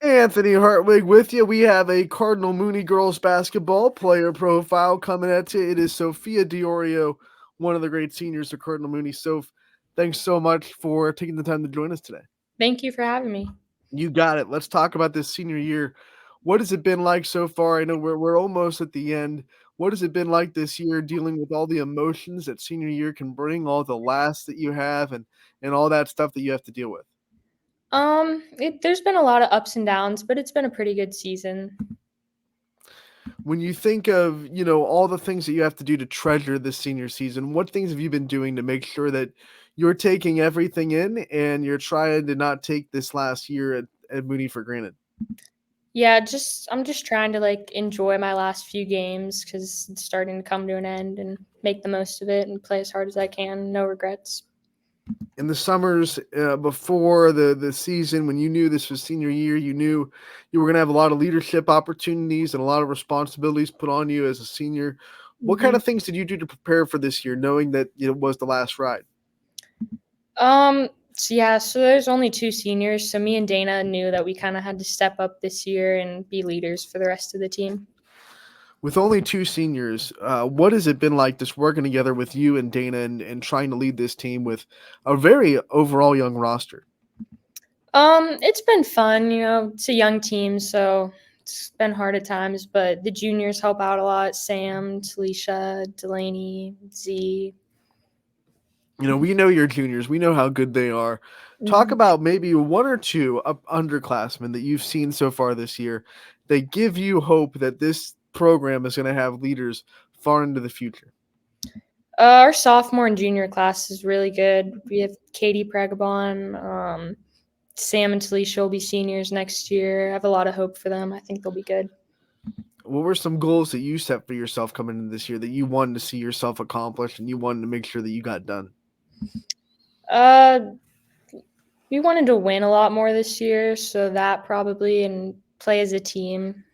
Anthony Hartwig with you. We have a Cardinal Mooney girls basketball player profile coming at you. It is Sophia Diorio, one of the great seniors of Cardinal Mooney. Soph, thanks so much for taking the time to join us today. Thank you for having me. You got it. Let's talk about this senior year. What has it been like so far? I know we're almost at the end. What has it been like this year dealing with all the emotions that senior year can bring, all the laughs that you have and all that stuff that you have to deal with? There's been a lot of ups and downs, but it's been a pretty good season. When you think of, all the things that you have to do to treasure this senior season, what things have you been doing to make sure that you're taking everything in and you're trying to not take this last year at Mooney for granted? Yeah, I'm just trying to enjoy my last few games because it's starting to come to an end and make the most of it and play as hard as I can. No regrets. In the summers before the season, when you knew this was senior year, you knew you were going to have a lot of leadership opportunities and a lot of responsibilities put on you as a senior. What kind hmm of things did you do to prepare for this year, knowing that it was the last ride? So there's only two seniors, so me and Dana knew that we kind of had to step up this year and be leaders for the rest of the team. With only two seniors, what has it been like just working together with you and Dana and trying to lead this team with a very overall young roster? It's been fun. It's a young team, so it's been hard at times, but the juniors help out a lot. Sam, Talisha, Delaney, Z. We know your juniors. We know how good they are. Talk Mhm. about maybe one or two underclassmen that you've seen so far this year that give you hope that this program is going to have leaders far into the future. Our sophomore and junior class is really good. We have Katie Pregabon, Sam and Talisha will be seniors next year. I have a lot of hope for them. I think they'll be good. What were some goals that you set for yourself coming into this year that you wanted to see yourself accomplish and you wanted to make sure that you got done? Uh, we wanted to win a lot more this year, so that probably and play as a team.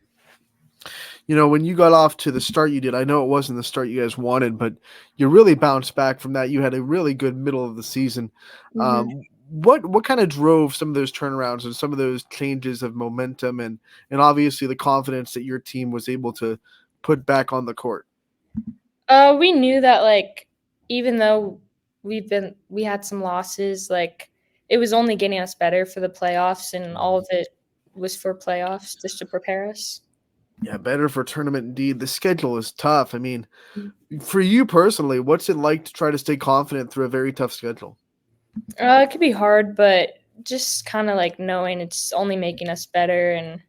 When you got off to the start you did, I know it wasn't the start you guys wanted, but you really bounced back from that. You had a really good middle of the season. hmm What kind of drove some of those turnarounds and some of those changes of momentum and obviously the confidence that your team was able to put back on the court? We knew that even though we had some losses, it was only getting us better for the playoffs, and all of it was for playoffs just to prepare us. Yeah, better for tournament indeed. The schedule is tough. I mean, for you personally, what's it like to try to stay confident through a very tough schedule? It could be hard, but just kind of knowing it's only making us better, and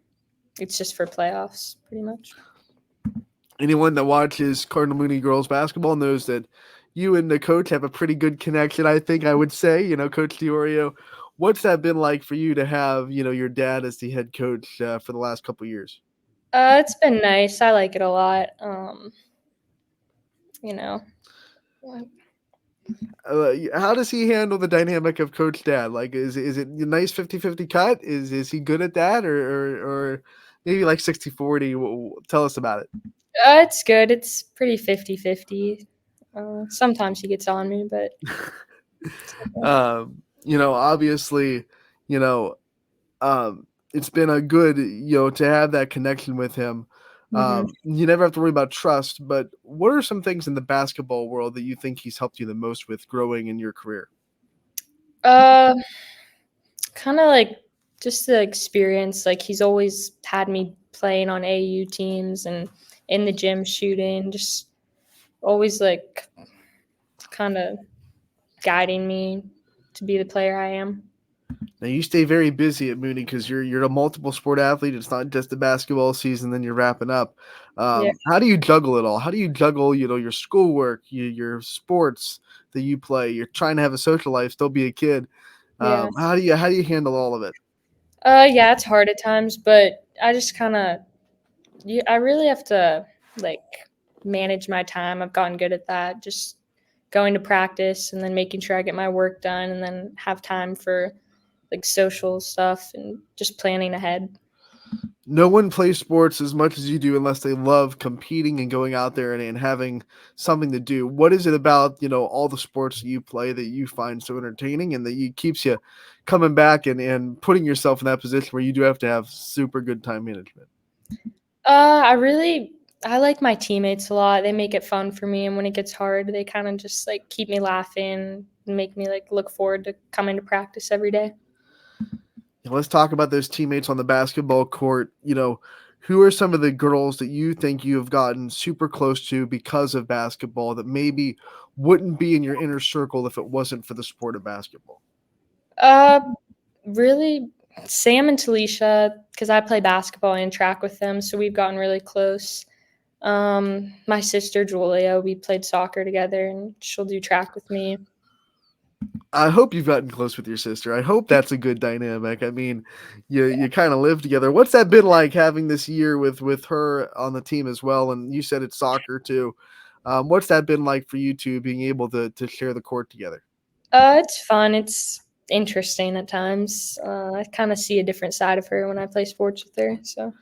it's just for playoffs, pretty much. Anyone that watches Cardinal Mooney girls basketball knows that you and the coach have a pretty good connection. I think I would say, Coach Diorio. What's that been like for you to have, your dad as the head coach for the last couple years? It's been nice. I like it a lot. You know, How does he handle the dynamic of coach dad? Like, is it a nice 50-50 cut? Is he good at that, or maybe like 60-40? Tell us about it. it's good. It's pretty 50-50. Sometimes he gets on me, but it's okay. Obviously, you know, it's been a good, to have that connection with him. hmm You never have to worry about trust, but what are some things in the basketball world that you think he's helped you the most with growing in your career? Uh, Kind of just the experience. He's always had me playing on AU teams and in the gym shooting. Just always kind of guiding me to be the player I am. Now you stay very busy at Mooney because you're a multiple sport athlete. It's not just the basketball season. Then you're wrapping up. Yeah, How do you juggle it all? How do you juggle, your schoolwork, your sports that you play? You're trying to have a social life, still be a kid. yeah. How do you handle all of it? Yeah, it's hard at times, but I just kind of, I really have to like manage my time. I've gotten good at that. Just going to practice and then making sure I get my work done and then have time for social stuff and just planning ahead. No one plays sports as much as you do unless they love competing and going out there and having something to do. What is it about, all the sports that you play that you find so entertaining and that you keeps you coming back and putting yourself in that position where you do have to have super good time management? I like my teammates a lot. They make it fun for me, and when it gets hard, they kind of just like keep me laughing and make me like look forward to coming to practice every day. Let's talk about those teammates on the basketball court. Who are some of the girls that you think you have gotten super close to because of basketball that maybe wouldn't be in your inner circle if it wasn't for the sport of basketball? Uh, Really, Sam and Talisha, because I play basketball and track with them, so we've gotten really close. My sister Julia, we played soccer together, and she'll do track with me. I hope you've gotten close with your sister. I hope that's a good dynamic. I mean, you kind of live together. What's that been like having this year with her on the team as well? And you said it's soccer too. What's that been like for you two being able to share the court together? It's fun. It's interesting at times. I kind of see a different side of her when I play sports with her. So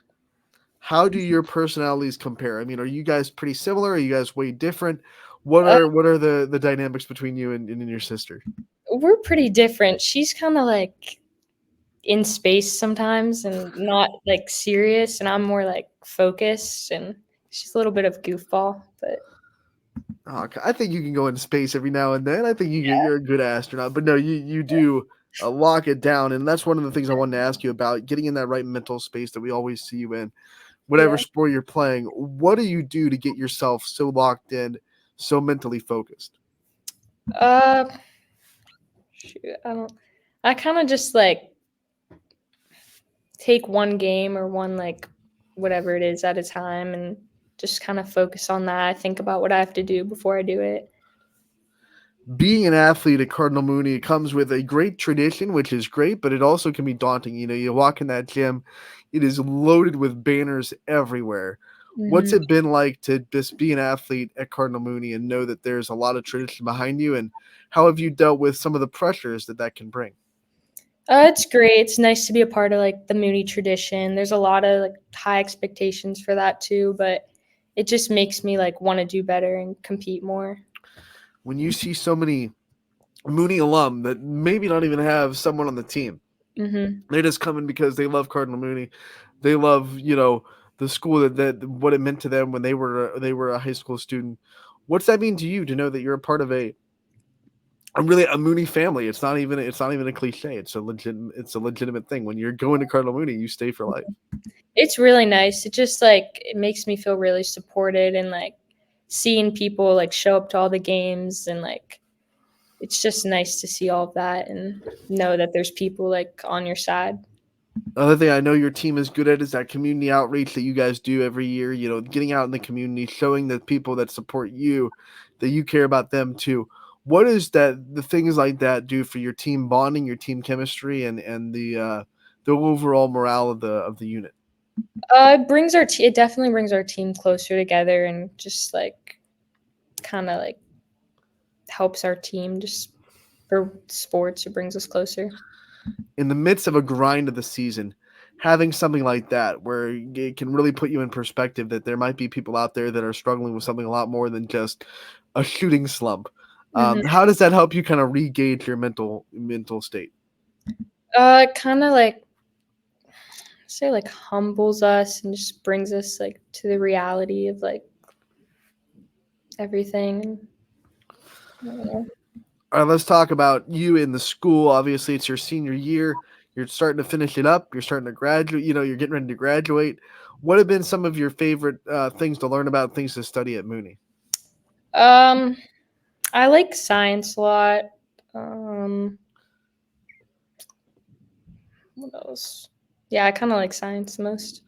How do your personalities compare? I mean, are you guys pretty similar? Are you guys way different? uh, What are the dynamics between you and your sister? we're pretty different. She's kind of like in space sometimes and not like serious, and I'm more like focused. And she's a little bit of goofball, but Oh, okay. I think you can go into space every now and then. I think you're a good astronaut, but no, you do lock it down, and that's one of the things I wanted to ask you about getting in that right mental space that we always see you in. Whatever yeah. sport you're playing, what do you do to get yourself so locked in, so mentally focused? Uh, Shoot, I don't. I kind of just like take one game or one like whatever it is at a time and just kind of focus on that. I think about what I have to do before I do it. Being an athlete at Cardinal Mooney comes with a great tradition, which is great, but it also can be daunting. You walk in that gym, it is loaded with banners everywhere. What's Hmm. it been like to just be an athlete at Cardinal Mooney and know that there's a lot of tradition behind you? And how have you dealt with some of the pressures that can bring? It's great. It's nice to be a part of like the Mooney tradition. There's a lot of like high expectations for that too, but it just makes me like want to do better and compete more. When you see so many Mooney alum that maybe not even have someone on the team, Hmm. they just come in because they love Cardinal Mooney. They love, the school that what it meant to them when they were a high school student. What's that mean to you to know that you're a part of a really a Mooney family? It's not even a cliche. It's a legitimate thing. When you're going to Cardinal Mooney, you stay for life. It's really nice. It just like it makes me feel really supported and like seeing people like show up to all the games and like it's just nice to see all of that and know that there's people like on your side. Another thing I know your team is good at is that community outreach that you guys do every year. Getting out in the community, showing the people that support you that you care about them too. What is that? The things like that do for your team bonding, your team chemistry, and the overall morale of the unit. It definitely brings our team closer together and just like kind of like helps our team just for sports. It brings us closer. In the midst of a grind of the season, having something like that where it can really put you in perspective that there might be people out there that are struggling with something a lot more than just a shooting slump. Hmm. How does that help you kind of re-gauge your mental state? Kind of like say like humbles us and just brings us like to the reality of like everything. I don't know. All right, let's talk about you in the school. Obviously, it's your senior year. You're starting to finish it up. You're starting to graduate. You're getting ready to graduate. What have been some of your favorite things to learn about, things to study at Mooney? Um, I like science a lot. Um, what else? Yeah, I kind of like science the most.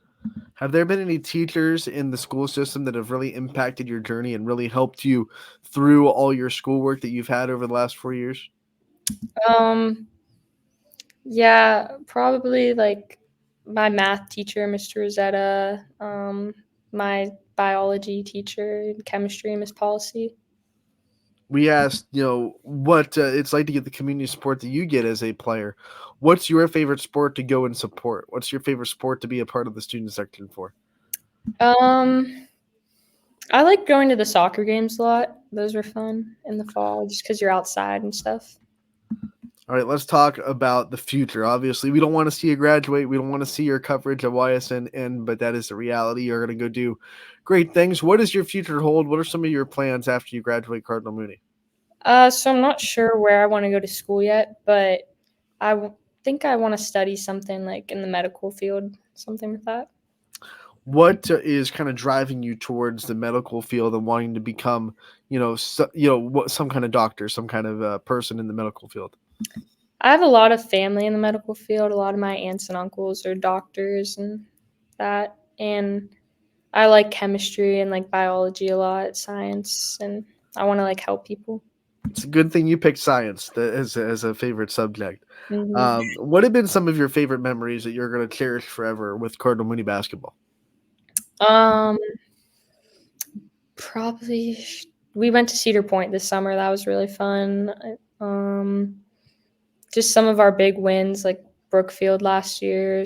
Have there been any teachers in the school system that have really impacted your journey and really helped you through all your schoolwork that you've had over the last 4 years? Um, yeah, probably like my math teacher, Mr. Rosetta, my biology teacher, and chemistry, Miss Policy. We asked, what it's like to get the community support that you get as a player. What's your favorite sport to go and support? What's your favorite sport to be a part of the student section for? Um, I like going to the soccer games a lot. Those were fun in the fall just because you're outside and stuff. All right, let's talk about the future. Obviously, we don't want to see you graduate. We don't want to see your coverage of YSN end, but that is the reality. You're going to go do great things. What does your future hold? What are some of your plans after you graduate Cardinal Mooney? So I'm not sure where I want to go to school yet, but think I want to study something like in the medical field, something like that. What is kind of driving you towards the medical field and wanting to become, some kind of doctor, some kind of person in the medical field? I have a lot of family in the medical field. A lot of my aunts and uncles are doctors and that. And I like chemistry and like biology a lot, science, and I want to like help people. It's a good thing you picked science as a favorite subject. Hmm. What have been some of your favorite memories that you're going to cherish forever with Cardinal Mooney basketball? Um, Probably we went to Cedar Point this summer. That was really fun. Um, just some of our big wins, like Brookfield last year,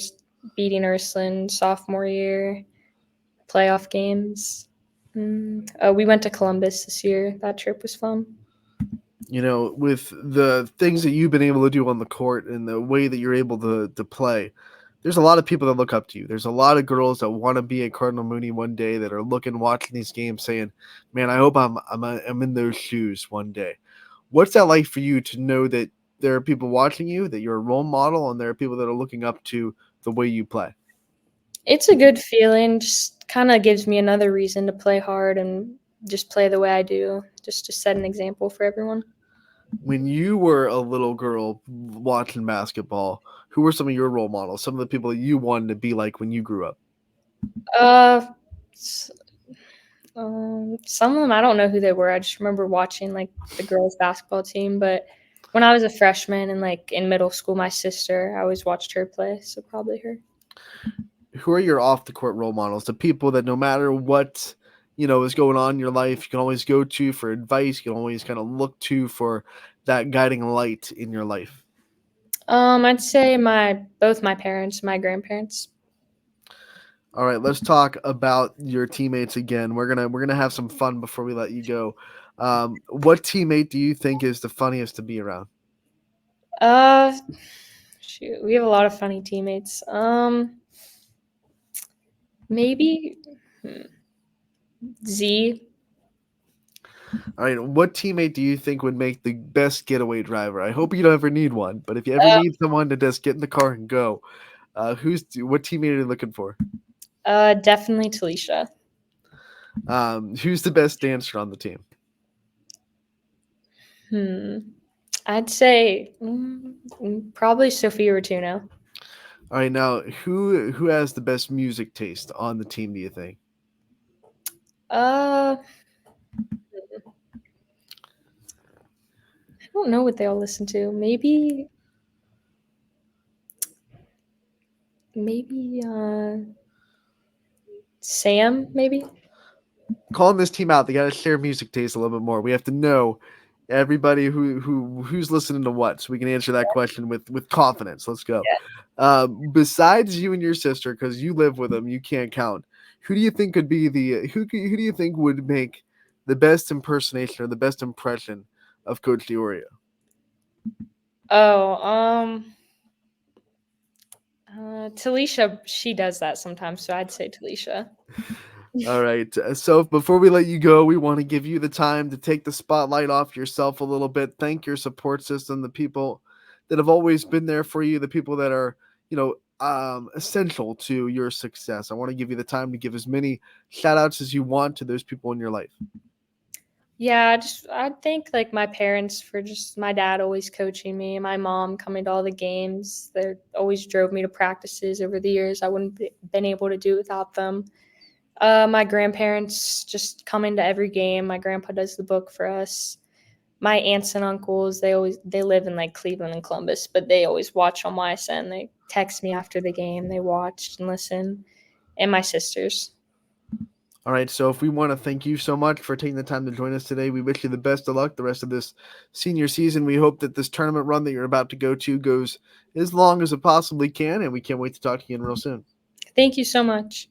beating Ursuline sophomore year, playoff games. We went to Columbus this year. That trip was fun. With the things that you've been able to do on the court and the way that you're able to play, there's a lot of people that look up to you. There's a lot of girls that want to be a Cardinal Mooney one day that are looking, watching these games, saying, "Man, I hope I'm in those shoes one day." What's that like for you to know that there are people watching you, that you're a role model, and there are people that are looking up to the way you play? It's a good feeling. Just kind of gives me another reason to play hard and just play the way I do, just to set an example for everyone. When you were a little girl watching basketball, who were some of your role models? Some of the people that you wanted to be like when you grew up? Uh, some of them I don't know who they were. I just remember watching like the girls basketball team. But when I was a freshman and like in middle school, my sister, I always watched her play. So probably her. Who are your off the court role models? The people that no matter what is going on in your life, you can always go to for advice. You can always kind of look to for that guiding light in your life. I'd say my both my parents, my grandparents. All right, let's talk about your teammates again. We're gonna have some fun before we let you go. What teammate do you think is the funniest to be around? Uh, Shoot, we have a lot of funny teammates. Maybe hmm, Z. All right, what teammate do you think would make the best getaway driver? I hope you don't ever need one, but if you ever Uh, need someone to just get in the car and go, what teammate are you looking for? Definitely Talisha. Who's the best dancer on the team? Hmm. I'd say probably Sophia Rotuno. All right, now who has the best music taste on the team? Do you think? Uh, I don't know what they all listen to. Maybe Sam. Maybe. Calling this team out, they got to share music taste a little bit more. We have to know everybody who's listening to what, so we can answer that question with confidence. Let's go. Yeah. Besides you and your sister, because you live with them, you can't count. Who do you think could be who do you think would make the best impersonation or the best impression of Coach Diorio? Oh, Talisha. She does that sometimes, so I'd say Talisha. All right. So before we let you go, we want to give you the time to take the spotlight off yourself a little bit. Thank your support system, the people that have always been there for you, the people that are, essential to your success. I want to give you the time to give as many shout outs as you want to those people in your life. Yeah, I think like my parents for just my dad always coaching me, and my mom coming to all the games. They always drove me to practices over the years. I wouldn't been able to do without them. My grandparents just coming to every game. My grandpa does the book for us. My aunts and uncles, they live in like Cleveland and Columbus, but they always watch on YSN. They text me after the game. They watched and listened. And my sisters. All right, so if we want to thank you so much for taking the time to join us today, we wish you the best of luck the rest of this senior season. We hope that this tournament run that you're about to go to goes as long as it possibly can, and we can't wait to talk to you again real soon. Thank you so much.